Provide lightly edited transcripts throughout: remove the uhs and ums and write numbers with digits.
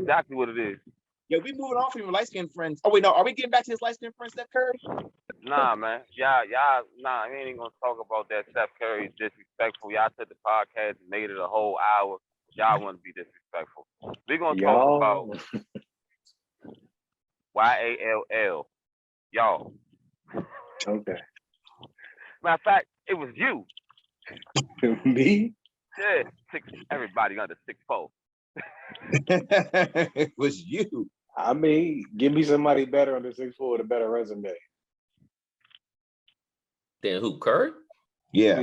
exactly what it is. Yeah, we moving on from your light skinned friends. Oh wait, no, are we getting back to his light skinned friend Steph Curry? Nah, man. Y'all, nah, I ain't even gonna talk about that. Steph Curry is disrespectful. Y'all took the podcast and made it a whole hour. Y'all want to be disrespectful. We're gonna talk about YALL. Y'all. Okay. Matter of fact, it was you. Me? Yeah, everybody under 6'4". It was you. I mean, give me somebody better under 6'4" with a better resume. Then who, Curry? Yeah.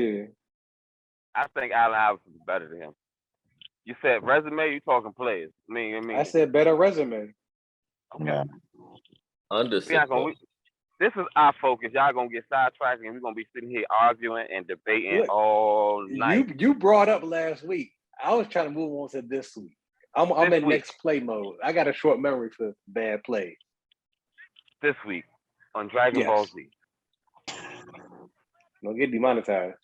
I think Allen Iverson is better than him. You said resume, you talking players. I said better resume. Okay. Yeah. Under 6'4". This is our focus. Y'all gonna get sidetracked and we're gonna be sitting here arguing and debating all night. You brought up last week. I was trying to move on to this week. I'm in next play mode. I got a short memory for bad plays. This week on Dragon Ball Z. Don't get demonetized.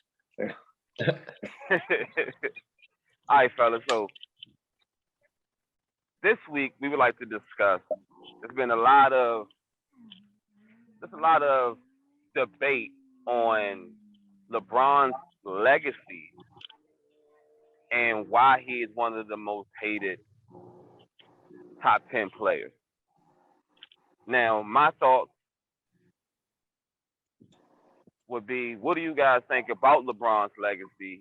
All right, fellas. So this week we would like to discuss. There's been a lot of debate on LeBron's legacy and why he is one of the most hated top 10 players. Now, my thoughts would be, what do you guys think about LeBron's legacy?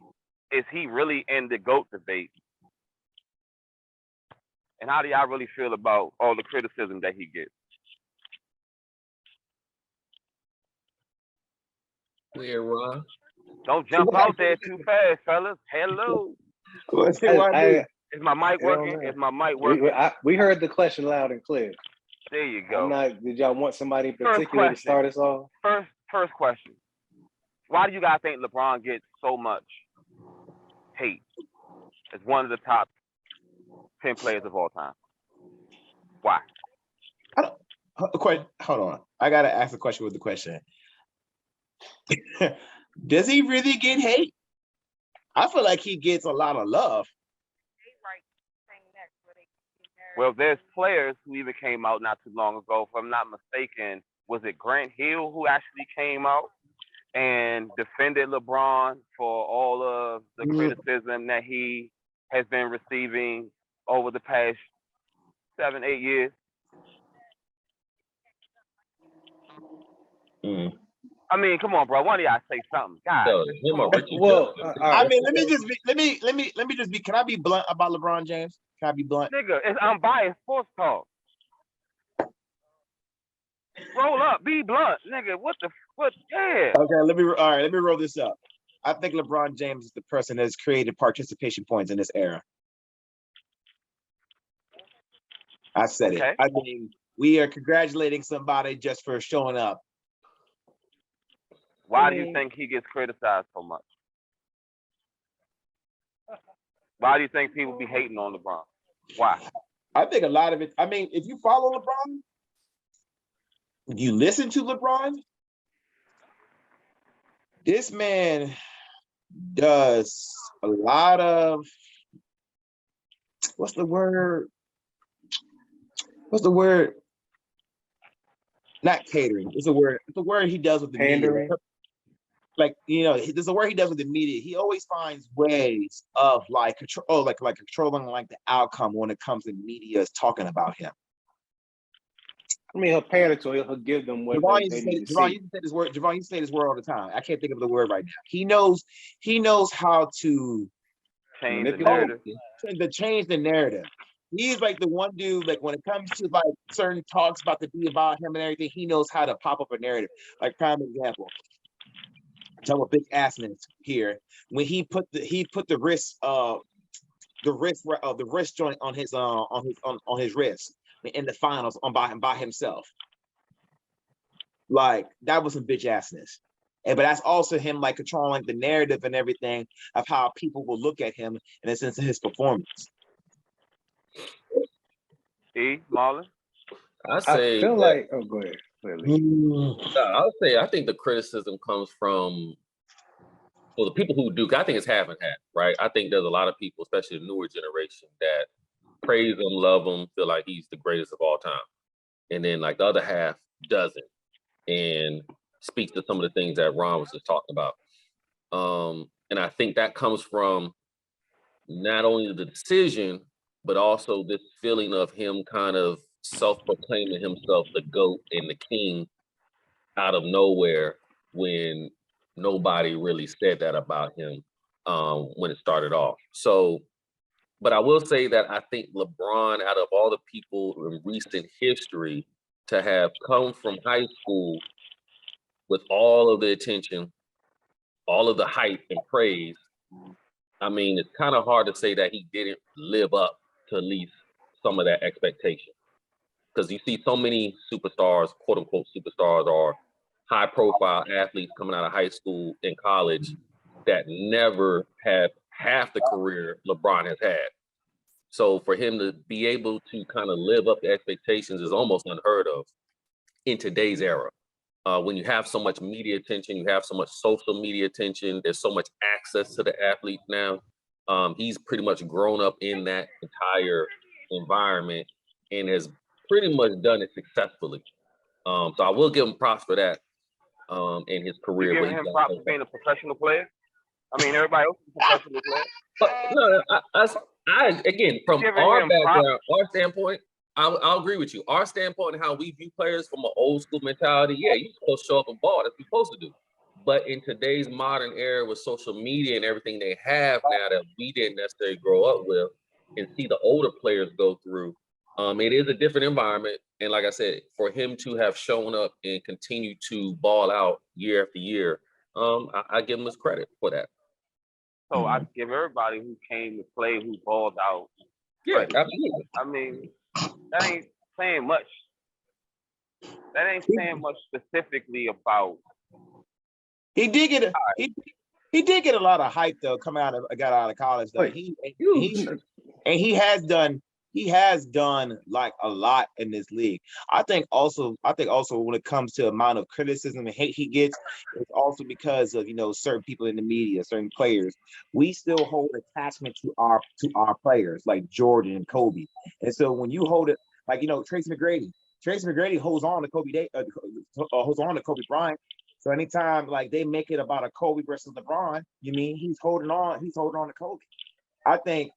Is he really in the GOAT debate? And how do y'all really feel about all the criticism that he gets? Where, Ron? Don't jump out there too fast, fellas. Hello. Is my mic working? Is my mic working? We heard the question loud and clear. There you go. Did y'all want somebody in particular to start us off? First question. Why do you guys think LeBron gets so much hate as one of the top 10 players of all time? Why? Hold on. I gotta ask a question with the question. Does he really get hate? I feel like he gets a lot of love. Well, there's players who even came out not too long ago. If I'm not mistaken, was it Grant Hill who actually came out and defended LeBron for all of the criticism that he has been receiving over the past 7-8 years? I mean, come on, bro. Why do y'all say something? God. I mean, let me just be. Can I be blunt about LeBron James? Can I be blunt? Nigga, it's unbiased sports talk. Roll up, be blunt, nigga. What? Yeah. Okay, let me roll this up. I think LeBron James is the person that has created participation points in this era. I said it. I mean, we are congratulating somebody just for showing up. Why do you think he gets criticized so much? Why do you think people be hating on LeBron? Why? I think a lot of it, I mean, if you follow LeBron, you listen to LeBron, this man does a lot of, what's the word? Not catering. It's a word he does with the pandering. Media. Like, you know, there's a word he does with the media. He always finds ways of controlling like the outcome when it comes to media is talking about him. I mean, he'll pander to it. He'll give them what they need to see. You say this word. Javon, you say this word all the time. I can't think of the word right now. He knows how to change the narrative. Change the narrative. He's like the one dude, like when it comes to like certain talks about to be about him and everything, he knows how to pop up a narrative. Like prime example. Talk about big assness here. When he put the wrist joint on his wrist in the finals by himself. Like that was some bitch assness. But that's also him like controlling the narrative and everything of how people will look at him in a sense of his performance. Marlon? I feel like go ahead. I think the criticism comes from the people who do. I think it's half and half, right? I think there's a lot of people, especially the newer generation, that praise him, love him, feel like he's the greatest of all time. And then like the other half doesn't, and speaks to some of the things that Ron was just talking about. And I think that comes from not only the decision, but also this feeling of him kind of self-proclaiming himself the GOAT and the king out of nowhere when nobody really said that about him when it started off. So, but I will say that I think LeBron, out of all the people in recent history to have come from high school with all of the attention, all of the hype and praise, I mean, it's kind of hard to say that he didn't live up to at least some of that expectation. Because you see so many superstars, quote unquote superstars, or high profile athletes coming out of high school and college that never have half the career LeBron has had. So for him to be able to kind of live up to expectations is almost unheard of in today's era. When you have so much media attention, you have so much social media attention, there's so much access to the athletes now. He's pretty much grown up in that entire environment and has pretty much done it successfully. So I will give him props for that in his career. You giving him props for being a professional player? I mean, everybody else is a professional player. But no, I again, from our background, our standpoint, I'll agree with you. Our standpoint and how we view players from an old school mentality, yeah, you're supposed to show up and ball. That's what you're supposed to do. But in today's modern era with social media and everything they have now that we didn't necessarily grow up with and see the older players go through, it is a different environment. And like I said, for him to have shown up and continue to ball out year after year, I give him his credit for that. So I give everybody who came to play, who balled out. Yeah, absolutely. I mean, that ain't saying much. That ain't saying much specifically about. He did get a lot of hype though coming out of college though. He has done like a lot in this league. I think also when it comes to amount of criticism and hate he gets, it's also because of certain people in the media, certain players. We still hold attachment to our players like Jordan and Kobe, and so when you hold it like Tracy McGrady holds on to holds on to Kobe Bryant. So anytime like they make it about a Kobe versus LeBron, he's holding on to Kobe. I think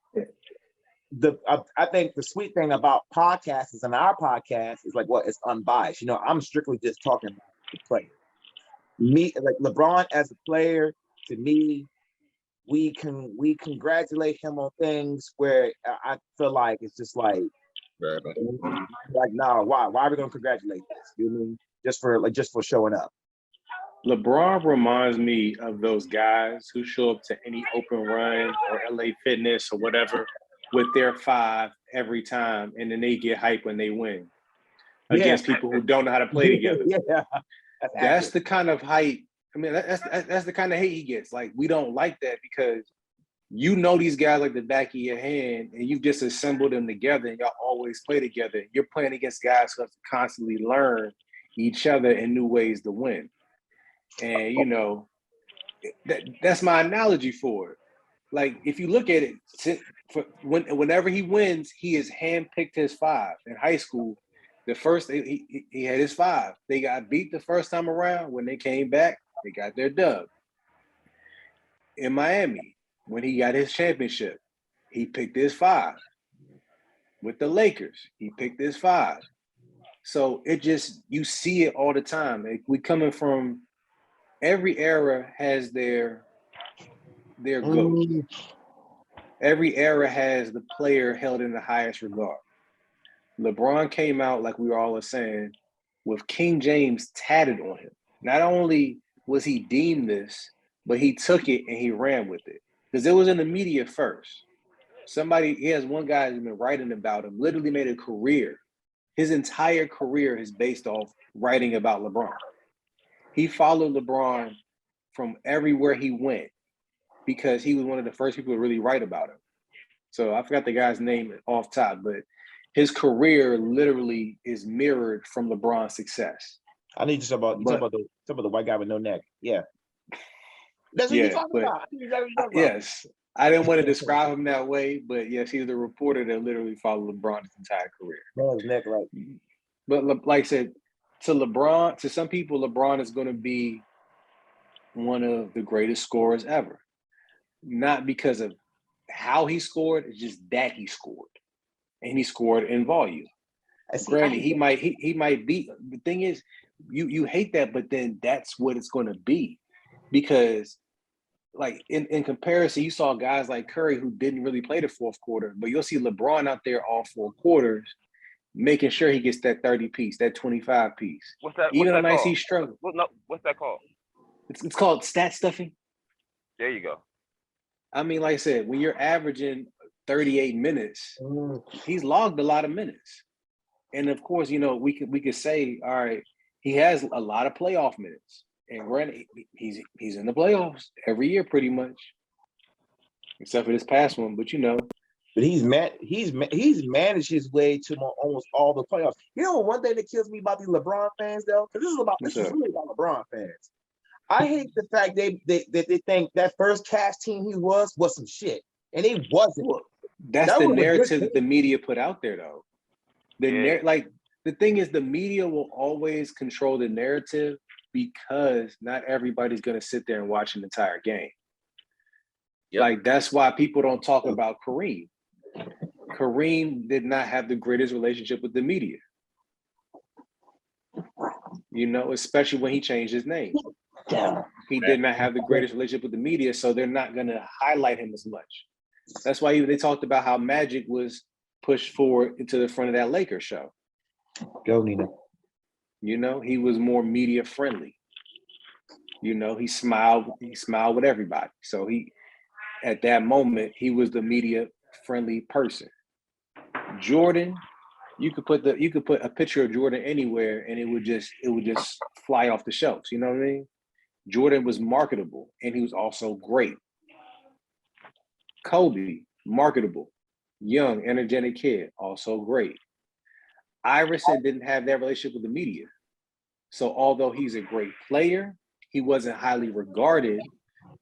the sweet thing about podcasts and our podcast is like it's unbiased. I'm strictly just talking about the player. Me, like LeBron as a player, to me, we congratulate him on things where I feel like it's just like nah, why are we gonna congratulate this? You know what I mean? Just for showing up. LeBron reminds me of those guys who show up to any open run or LA Fitness or whatever with their 5 every time, and then they get hype when they win against people who don't know how to play together. Yeah, that's the kind of hype. I mean, that's the kind of hate he gets. Like, we don't like that because these guys like the back of your hand, and you've just assembled them together, and y'all always play together. You're playing against guys who have to constantly learn each other in new ways to win. And that's my analogy for it. Like, if you look at it, whenever he wins, he has handpicked his 5. In high school, the first he had his 5. They got beat the first time around. When they came back, they got their dub. In Miami, when he got his championship, he picked his 5. With the Lakers, he picked his 5. So you see it all the time. We coming from. Every era has their GOAT. Every era has the player held in the highest regard. LeBron came out, like we were all saying, with King James tatted on him. Not only was he deemed this, but he took it and he ran with it. Because it was in the media first. He has one guy who's been writing about him, literally made a career. His entire career is based off writing about LeBron. He followed LeBron from everywhere he went because he was one of the first people to really write about him. So I forgot the guy's name off top, but his career literally is mirrored from LeBron's success. I need to talk about the white guy with no neck. Yeah. That's what you're talking about. Yes. I didn't want to describe him that way, but yes, he's the reporter that literally followed LeBron his entire career. Man's neck like. But like I said, to LeBron, to some people, LeBron is going to be one of the greatest scorers ever. Not because of how he scored, it's just that he scored. And he scored in volume. Granted, he might be. The thing is, you hate that, but then that's what it's going to be. Because like in comparison, you saw guys like Curry who didn't really play the fourth quarter, but you'll see LeBron out there all four quarters, making sure he gets that 30 piece, that 25 piece. What's that? Even What's on that nights called? he struggled. What's that called? It's called stat stuffing. There you go. I mean, like I said, when you're averaging 38 minutes, he's logged a lot of minutes. And of course, you know, we could say, all right, he has a lot of playoff minutes. And granted, he's in the playoffs every year pretty much. Except for this past one, but you know. But he's managed his way to almost all the playoffs. You know, one thing that kills me about these LeBron fans, though, because this is really about LeBron fans. I hate the fact they think that first cast team he was some shit, and it wasn't. Well, that's the narrative that the media put out there, though. Like the thing is, the media will always control the narrative because not everybody's going to sit there and watch an entire game. Yep. Like that's why people don't talk about Kareem. Kareem did not have the greatest relationship with the media. You know, especially when he changed his name. He did not have the greatest relationship with the media, so they're not going to highlight him as much. That's why they talked about how Magic was pushed forward into the front of that Lakers show. Go, Nina. You know, he was more media friendly. You know, he smiled with everybody. So at that moment, he was the media friendly person. Jordan, you could put a picture of Jordan anywhere and it would just fly off the shelves. You know what I mean? Jordan was marketable and he was also great. Kobe, marketable, young, energetic kid, also great. Iverson didn't have that relationship with the media. So although he's a great player, he wasn't highly regarded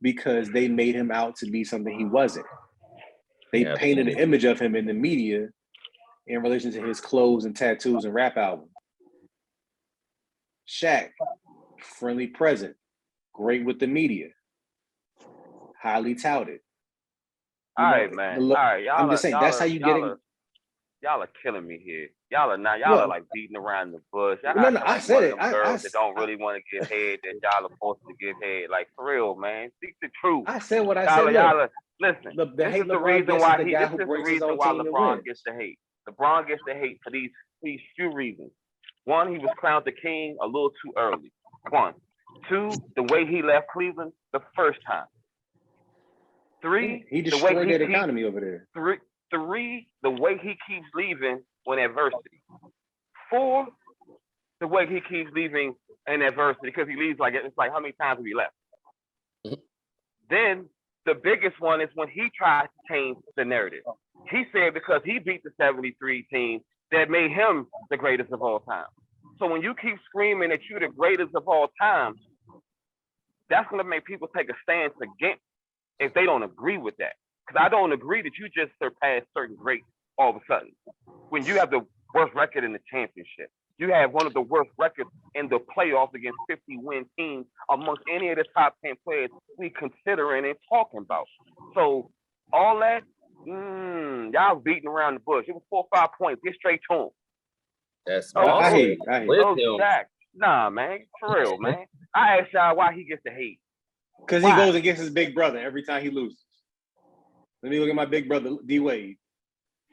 because they made him out to be something he wasn't. They painted an image of him in the media in relation to his clothes and tattoos and rap album. Shaq, friendly present, great with the media, highly touted. All right, man. All right, y'all. I'm just saying that's how you get it. Y'all are killing me here. Y'all are like beating around the bush. No, I said it. Girls that don't really want to give head that y'all are supposed to give head. Like for real, man. Speak the truth. I said what I said. Listen. This is the reason why LeBron gets the hate. LeBron gets the hate for these few reasons. One, he was crowned the king a little too early. One. Two, the way he left Cleveland the first time. Three, he destroyed that economy over there. Three, the way he keeps leaving when adversity. Four, the way he keeps leaving in adversity because he leaves it's like how many times have he left? Mm-hmm. Then the biggest one is when he tries to change the narrative. He said because he beat the 73 team that made him the greatest of all time. So when you keep screaming that you're the greatest of all time, that's going to make people take a stance against if they don't agree with that. Because I don't agree that you just surpassed certain greats all of a sudden. When you have the worst record in the championship, you have one of the worst records in the playoffs against 50-win teams amongst any of the top 10 players we considering and talking about. So all that, y'all beating around the bush. It was 4 or 5 points. Get straight to him. That's I hate. Nah, man, for real, man. I asked y'all why he gets the hate. Because he goes against his big brother every time he loses. Let me look at my big brother, D-Wade.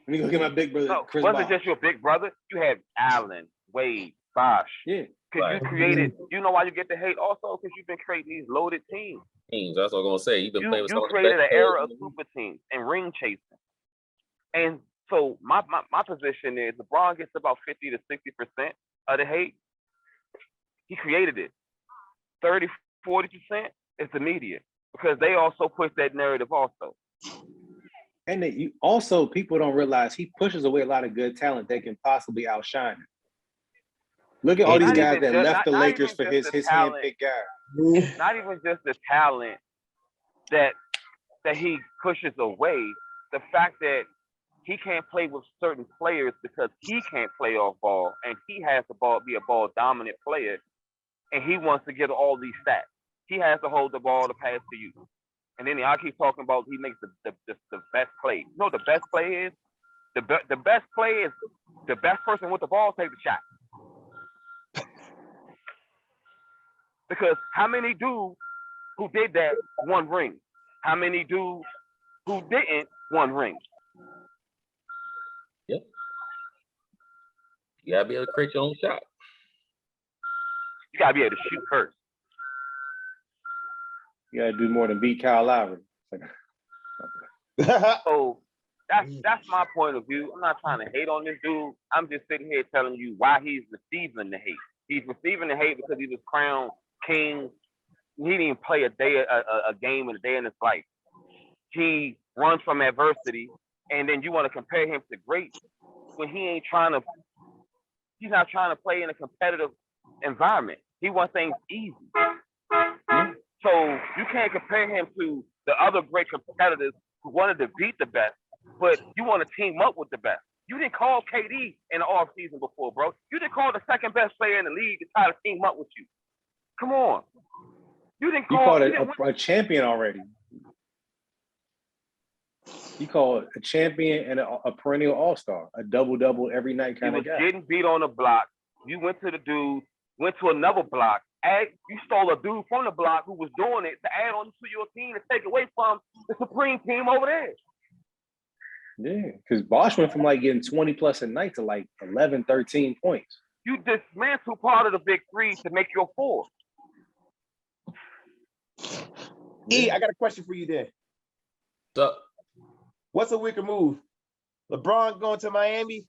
Let me look at my big brother, Chris Bosh. Wasn't just your big brother. You have Allen, Wade, Bosh. Yeah. Because you created, you know why you get the hate also? Because you've been creating these loaded teams. That's what I'm going to say. You've been playing with you created an era of super teams and ring chasing. And so my position is LeBron gets about 50 to 60% of the hate. He created it. 30, 40% is the media because they also push that narrative also. And people don't realize he pushes away a lot of good talent that can possibly outshine him. Look at all these guys that left the Lakers for his handpicked guy. Not even just the talent that that he pushes away the fact that he can't play with certain players because he can't play off ball and he has to be a ball dominant player and he wants to get all these stats. He has to hold the ball to pass to you. And then I keep talking about he makes the best play. You know what the best play is? The best play is the best person with the ball take the shot. Because how many dudes who did that won rings? How many dudes who didn't won rings? Yep. You gotta be able to create your own shot. You gotta be able to shoot first. You gotta do more than beat Kyle Lowry. So that's my point of view. I'm not trying to hate on this dude. I'm just sitting here telling you why he's receiving the hate. He's receiving the hate because he was crowned king. He didn't play a game in a day in his life. He runs from adversity, and then you want to compare him to greats when he's not trying to play in a competitive environment. He wants things easy. So you can't compare him to the other great competitors who wanted to beat the best, but you want to team up with the best. You didn't call KD in the offseason before, bro. You didn't call the second best player in the league to try to team up with you. Come on. You didn't call a champion already. You call it a champion and a perennial all-star, a double-double every night kind of guy. You was getting beat on the block. You went to the dude, went to another block. You stole a dude from the block who was doing it to add on to your team to take away from the supreme team over there. Yeah, because Bosch went from like getting 20 plus a night to like 11, 13 points. You dismantled part of the big three to make your four. E, I got a question for you then. So, what's a weaker move? LeBron going to Miami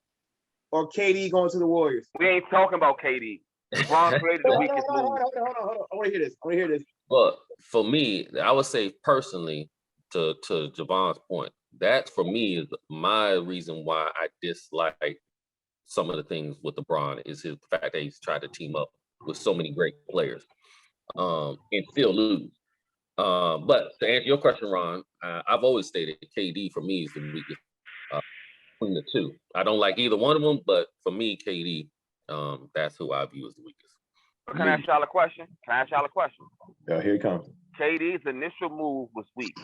or KD going to the Warriors? We ain't talking about KD. LeBron created the weakest move. Hold on. I want to hear this. But for me, I would say personally, to Javon's point, that for me is my reason why I dislike some of the things with LeBron is the fact that he's tried to team up with so many great players and still lose. But to answer your question, Ron, I've always stated KD for me is the weakest between the two. I don't like either one of them, but for me, KD, that's who I view as the weakest. Can I ask y'all a question? Oh, here he comes. KD's initial move was weak.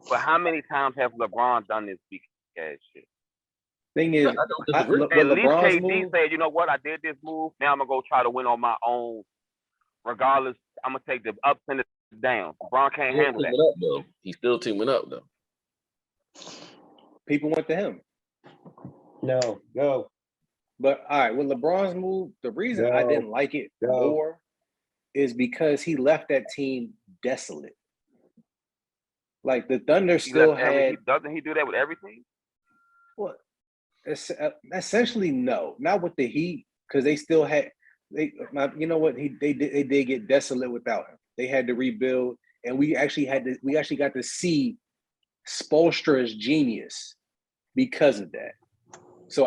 But how many times have LeBron done this weak ass shit? Thing is, at least KD said, you know what, I did this move. Now I'm gonna go try to win on my own. Regardless, I'm gonna take the ups and the downs. LeBron can't handle that. He's still teaming up though. People went to him. No. But all right, with LeBron's move, the reason I didn't like it more is because he left that team desolate. Like the Thunder still had. Doesn't he do that with everything? Well, essentially no, not with the Heat, because they still had. You know what? They did get desolate without him. They had to rebuild, and we actually got to see Spoelstra's genius because of that. So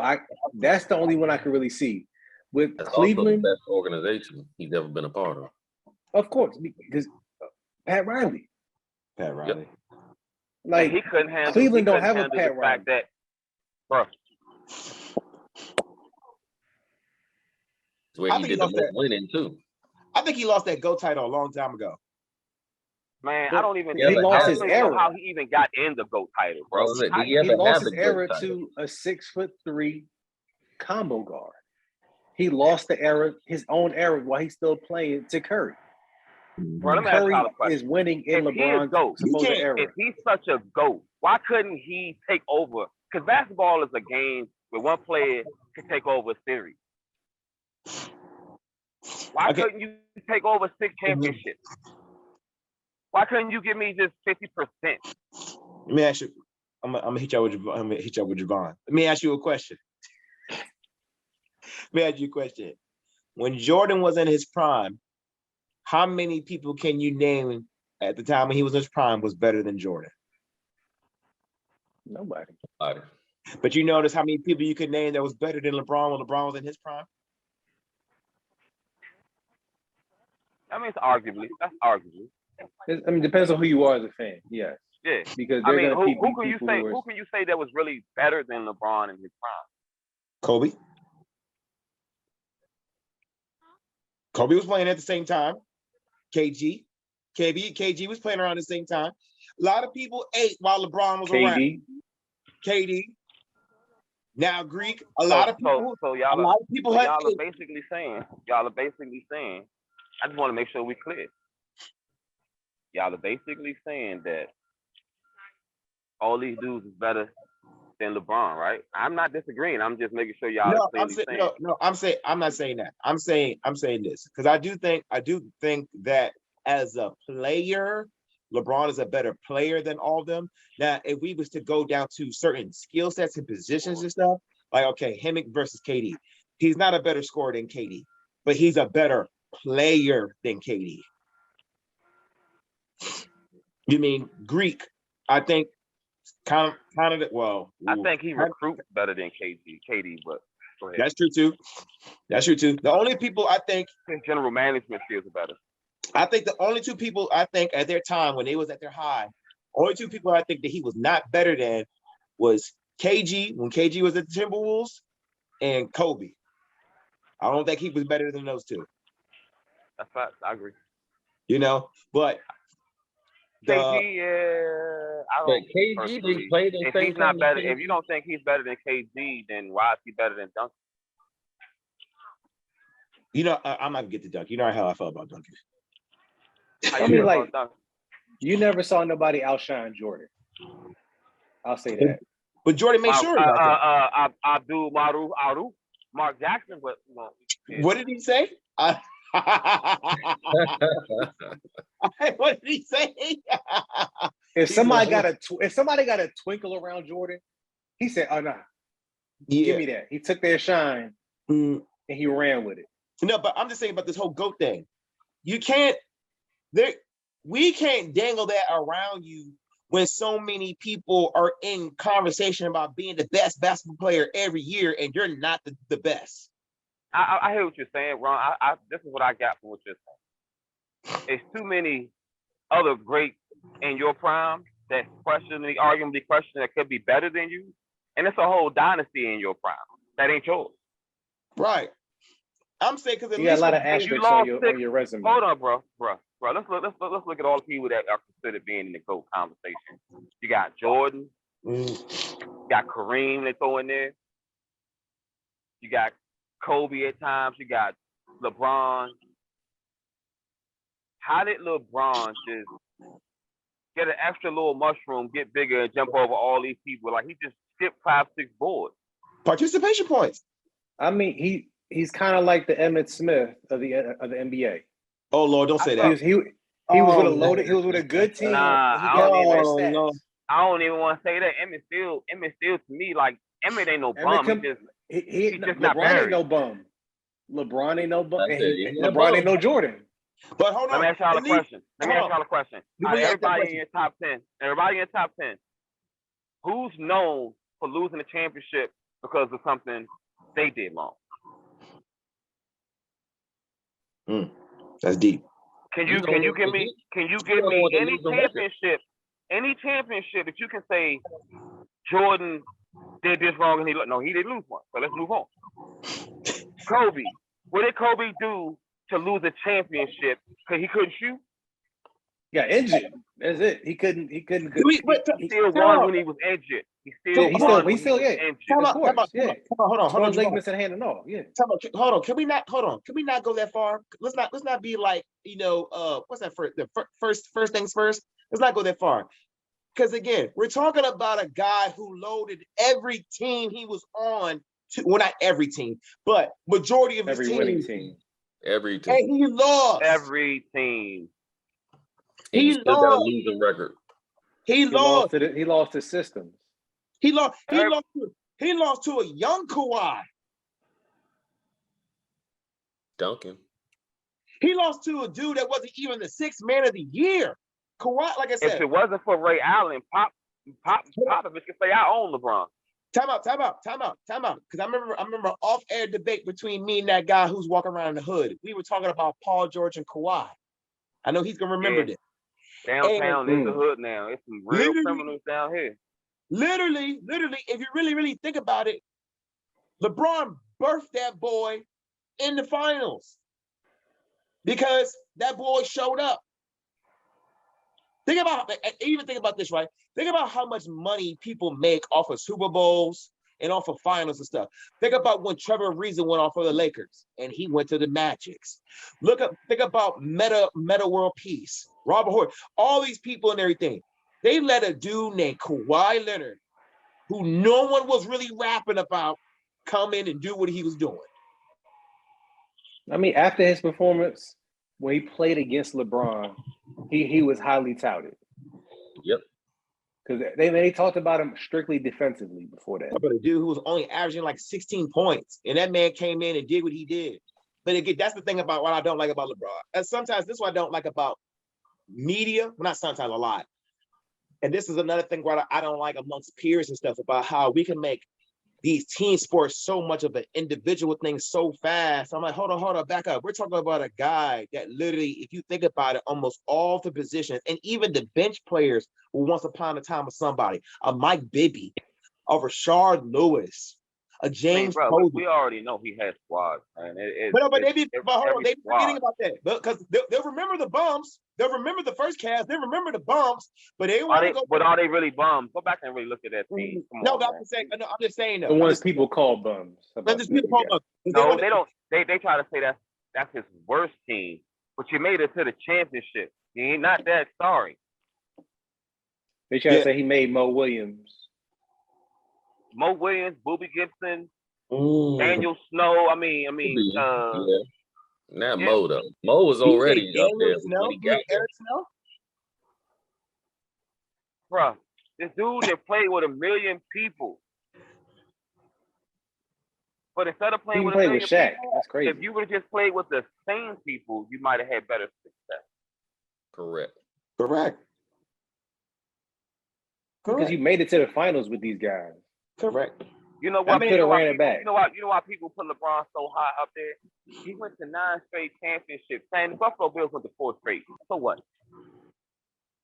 that's the only one I could really see. With That's Cleveland, also the best organization he's ever been a part of. Of course, because Pat Riley. Yep. Like he couldn't handle. Cleveland don't have a Pat Riley. That, bro. It's where he did the most winning too. I think he lost that GOAT title a long time ago. Man, I don't even. He lost his era. Know how he even got in the GOAT title, bro. He lost his era to a 6'3" combo guard. He lost the era, his own era, while he's still playing to Curry. Bro, let me ask y'all a question. Is winning in LeBron's supposed era. If he's such a GOAT, why couldn't he take over? Because basketball is a game where one player can take over a series. Why couldn't you take over 6 championships? Why couldn't you give me just 50%? Let me ask you. I'm gonna hit y'all with Javon. Let me ask you a question. When Jordan was in his prime, how many people can you name at the time when he was in his prime was better than Jordan? Nobody. But you notice how many people you could name that was better than LeBron when LeBron was in his prime? I mean, it's arguably. That's arguably. I mean, depends on who you are as a fan. Yes. Yeah. because I they're mean, gonna who beat can you people say? who are. Who can you say that was really better than LeBron in his prime? Kobe. Kobe was playing at the same time. KG was playing around the same time. A lot of people ate while LeBron was around. KD. Now Greek. A lot of people had y'all are ate. basically saying. I just want to make sure we clear. Y'all are basically saying that all these dudes is better than LeBron, right? I'm not disagreeing. I'm just making sure y'all are clearly saying. I'm not saying that. I'm saying this because I do think that as a player, LeBron is a better player than all of them. Now, if we was to go down to certain skill sets and positions and stuff, like okay, him versus KD, he's not a better scorer than KD, but he's a better player than KD. You mean Greek? I think kind of well. I think he recruits better than KD, but go ahead. That's true too. The only people I think his general management skills are better. I think the only two people I think at their time when they was at their high, only two people I think that he was not better than was KG when KG was at the Timberwolves and Kobe. I don't think he was better than those two. That's fact. I agree. You know, but KG, yeah, I don't. But KG didn't play the if same he's not time better, as if you don't think he's better than KG, then why is he better than Duncan? You know, I'm not gonna get to Duncan. You know how I felt about Duncan. I mean, like, you never saw nobody outshine Jordan. I'll say that. But Jordan made sure about that. Abdul Maruf, Mark Jackson, but no. Yeah. What did he say? What did he say? If somebody got a twinkle around Jordan, he said, "Oh no, give me that." He took their shine and he ran with it. No, but I'm just saying about this whole GOAT thing. We can't dangle that around you when so many people are in conversation about being the best basketball player every year and you're not the best. I hear what you're saying, Ron. This is what I got from what you're saying. It's too many other greats in your prime that's arguably questioned that could be better than you, and it's a whole dynasty in your prime that ain't yours. Right. I'm saying because you got a lot of asterisks on your resume. Hold on, bro. Let's look at all the people that are considered being in the GOAT conversation. You got Jordan. You got Kareem. They throw in there. You got Kobe at times. You got LeBron. How did LeBron just get an extra little mushroom, get bigger, and jump over all these people? Like he just skipped 5-6 boards. Participation points. I mean, he's kind of like the Emmitt Smith of the NBA. Oh Lord, don't say that. He was with a good team. I don't even want to say that. Emmett still to me like Emmett ain't no bum. He's just not LeBron ain't no bum. LeBron ainn no no Jordan. But hold on. Let me ask y'all a question. Everybody in your top 10. Who's known for losing a championship because of something they did wrong? That's deep. Can you give me any championship that you can say Jordan did this wrong and he didn't lose one. So let's move on. Kobe, what did Kobe do to lose a championship? Because he couldn't shoot. Got injured. That's it. He couldn't. He still won when he was injured. He still won when he was injured. Hold on. Ligaments in hand and all. Yeah. Hold on. Can we not go that far? Let's not be like, what's that first? The first things first. Let's not go that far. Because again, we're talking about a guy who loaded every team he was on. Well, not every team, but majority of his team. Winning team. Every team. And he lost. Every team. He still got a losing record. He lost to systems. He lost to a young Kawhi. Duncan. He lost to a dude that wasn't even the sixth man of the year. Kawhi, like I said. If it wasn't for Ray Allen, Popovich could say I own LeBron. Time out. Because I remember off-air debate between me and that guy who's walking around in the hood. We were talking about Paul George and Kawhi. I know he's gonna remember this. Downtown is the Mm. hood now. It's some real Literally- criminals down here. Literally, if you really think about it, LeBron birthed that boy in the finals because that boy showed up. Think about this, right? Think about how much money people make off of Super Bowls and off of finals and stuff. Think about when Trevor Ariza went off for the Lakers and he went to the Magics. Think about Meta World Peace, Robert Horry, all these people and everything. They let a dude named Kawhi Leonard, who no one was really rapping about, come in and do what he was doing. I mean, after his performance, when he played against LeBron, he was highly touted. Yep. Because they talked about him strictly defensively before that. But a dude who was only averaging like 16 points, and that man came in and did what he did. But again, that's the thing about what I don't like about LeBron. And sometimes this is what I don't like about media. Well, not sometimes, a lot. And this is another thing what I don't like amongst peers and stuff about how we can make these team sports so much of an individual thing so fast. I'm like, hold on, back up. We're talking about a guy that literally, if you think about it, almost all the positions and even the bench players were once upon a time of somebody. A Mike Bibby, a Rashard Lewis, a James bro, Posey. we already know he has squads, man. But they be every forgetting squad. about that because they'll remember the bumps. They'll remember the first cast. They'll remember the bumps, but they want to go. But are they really bums? Go back and really look at that team. Come No, on, but man. I'm just saying The though. ones people call bums. I'm just people call bumps. No, they don't. They try to say that's his worst team, but you made it to the championship. You ain't not that sorry. They try to say he made Mo Williams. Mo Williams, Boobie Gibson, Daniel Snow. I mean, yeah. Not Mo though. Mo was already up there when he got there. Eric Snow? bruh, this dude that played with 1 million people. But instead of playing He with played 1 with million Shaq. people, That's crazy. if you would have just played with the same people, you might have had better success. Correct. Because you made it to the finals with these guys. Correct. You know what? You could have ran it back. You know why people put LeBron so high up there? He went to 9 straight championships. And the Buffalo Bills went to 4 straight. So what?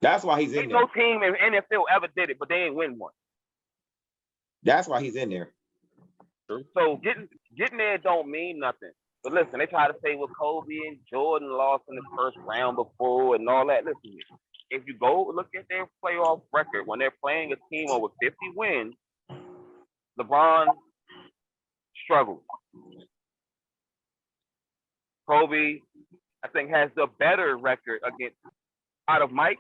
That's why he's in Ain't there. no team in NFL ever did it, but they ain't win one. That's why he's in there. So getting there don't mean nothing. But listen, they try to say what Kobe and Jordan lost in the first round before and all that. Listen, if you go look at their playoff record when they're playing a team over 50 wins, LeBron struggled. Kobe, I think, has the better record against out of Mike.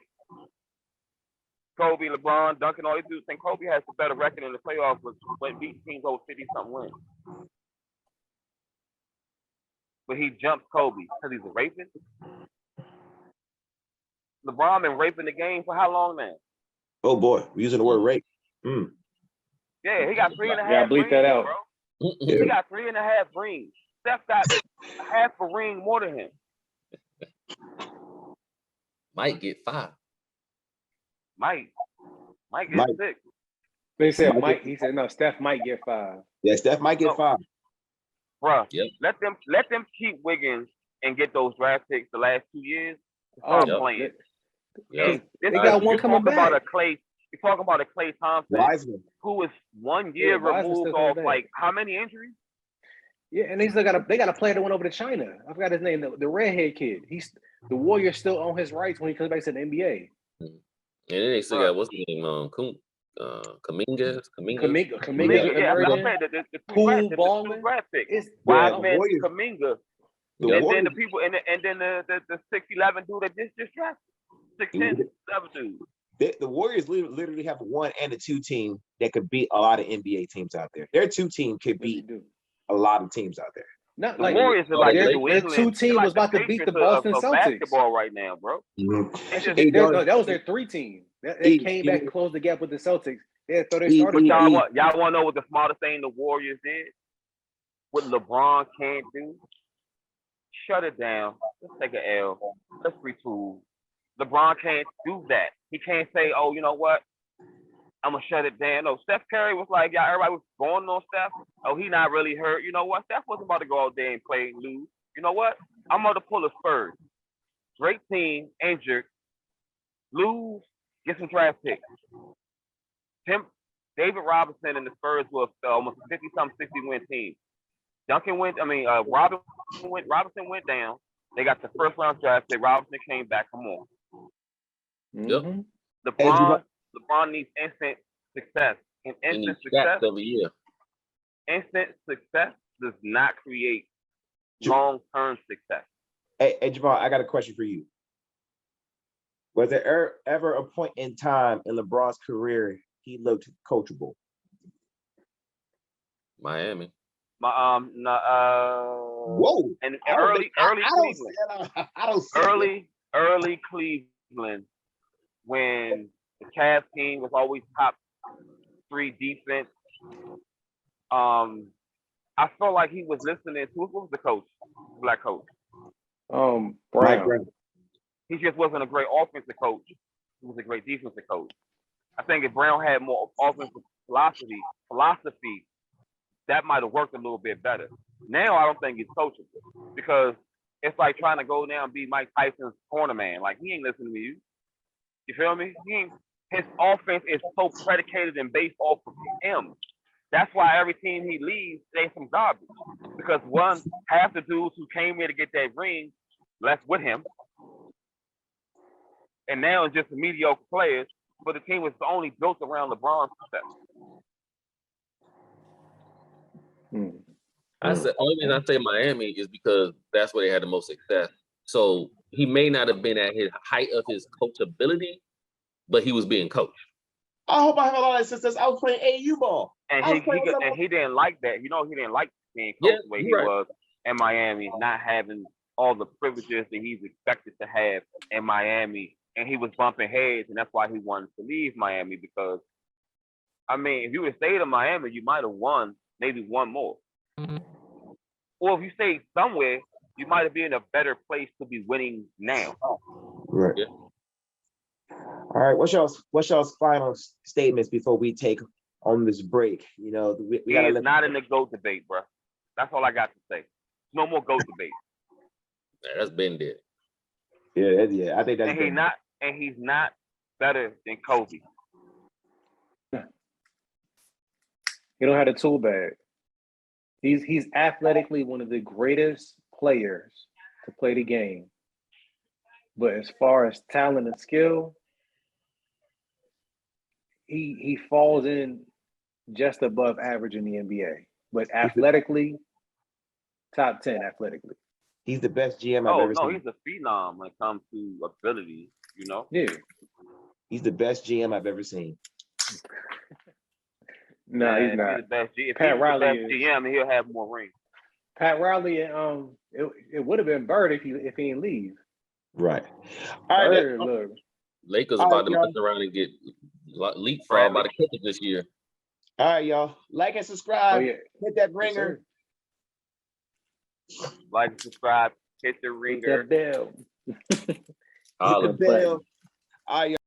Kobe, LeBron, Duncan, all these dudes think Kobe has the better record in the playoffs when beat teams over 50-something wins. But he jumped Kobe because he's a rapist. LeBron been raping the game for how long now? Oh boy, we're using the word rape. Yeah, he got 3.5 Yeah, bleep rings, that out. bro. He got 3.5 rings. Steph got half a ring more than him. Might get 5. Mike get 6. They said Mike. He said no. Steph might get 5. Yeah, Steph might get 5. Bruh, Yep. let them keep Wiggins and get those draft picks the last 2 years. Oh, Start playing. Yeah. They got one coming back. You're talking about a Klay Thompson Wiseman. who is 1 year Wiseman's removed still coming off back. like how many injuries? Yeah, and they got a player that went over to China. I forgot his name. The redhead kid. The Warriors still own his rights when he comes back to the NBA. And then they still got what's his name? Kaminga. Kaminga. Yeah, I'm emerging. saying the Poole two Baldwin. draft picks. It's Wiseman, Warriors- Kaminga, The and then Warriors- the people, and then the 6'11" dude that just drafted. 6'10", 7 dude. The Warriors literally have a 1 and a 2 team that could beat a lot of NBA teams out there. Their 2 team could beat a lot of teams out there. Not The like Warriors are like their New England. 2 team They're like was about to beat the Patriots Boston of Celtics. basketball right now, bro. Hey, That was their 3 team. They came back and closed the gap with the Celtics. They had to throw their starters. But back. y'all want to know what the smartest thing the Warriors did? What LeBron can't do? Shut it down. Let's take an L. Let's retool. LeBron can't do that. He can't say, oh, you know what? I'm going to shut it down. No, Steph Curry was like, yeah, everybody was going on Steph. Oh, he not really hurt. You know what? Steph wasn't about to go out there and play and lose. You know what? I'm going to pull a Spurs. Great team, injured. lose, get some draft picks. David Robinson and the Spurs were almost 50-something, 60-win team. Robinson went down. They got the first round draft pick. Robinson came back. Come on. Mm-hmm. LeBron needs instant success. And instant success every year. Instant success does not create long-term success. Hey, Jamal, I got a question for you. Was there ever a point in time in LeBron's career he looked coachable? Miami. Whoa! And early Cleveland, when the Cavs team was always top 3 defense. I felt like he was listening to what was the coach, black coach? Brown. He just wasn't a great offensive coach. He was a great defensive coach. I think if Brown had more offensive philosophy, that might have worked a little bit better. Now I don't think he's coachable because it's like trying to go down and be Mike Tyson's corner man. Like, he ain't listening to you. You feel me? His offense is so predicated and based off of him. That's why every team he leaves, they some garbage. Because half the dudes who came here to get that ring left with him. And now it's just the mediocre players, but the team was only built around LeBron's success. I said only reason I say Miami is because that's where they had the most success. So he may not have been at his height of his coachability, but he was being coached. I hope I have a lot of success. I was playing AU ball. And he didn't like that. You know, he didn't like being coached the way he was in Miami, not having all the privileges that he's expected to have in Miami. And he was bumping heads, and that's why he wanted to leave Miami because, I mean, if you would stayed in Miami, you might have won maybe one more. Or if you stayed somewhere, you might have been in a better place to be winning now. Right. Yeah. All right. What's y'all's final statements before we take on this break? You know, we gotta not in the GOAT debate, bro. That's all I got to say. No more GOAT debate. That's been dead. Yeah. I think that's. And he's not better than Kobe. He don't have the tool bag. He's athletically one of the greatest players to play the game. But as far as talent and skill, he falls in just above average in the NBA. But athletically, top 10 athletically. He's the best GM I've ever seen. He's a phenom when it comes to ability, you know? Yeah. He's the best GM I've ever seen. No, he's not. He's the best GM. If Pat he's Riley the best GM, he'll have more rings. Pat Riley, it would have been Bird if he didn't leave. Right. All right. Bird, look. Lakers about to mess around and get leapfrogged by the Clippers this year. All right, y'all. Like and subscribe. Hit that ringer. Like and subscribe. Hit the ringer. Hit that bell. Hit the bell. All right, y'all.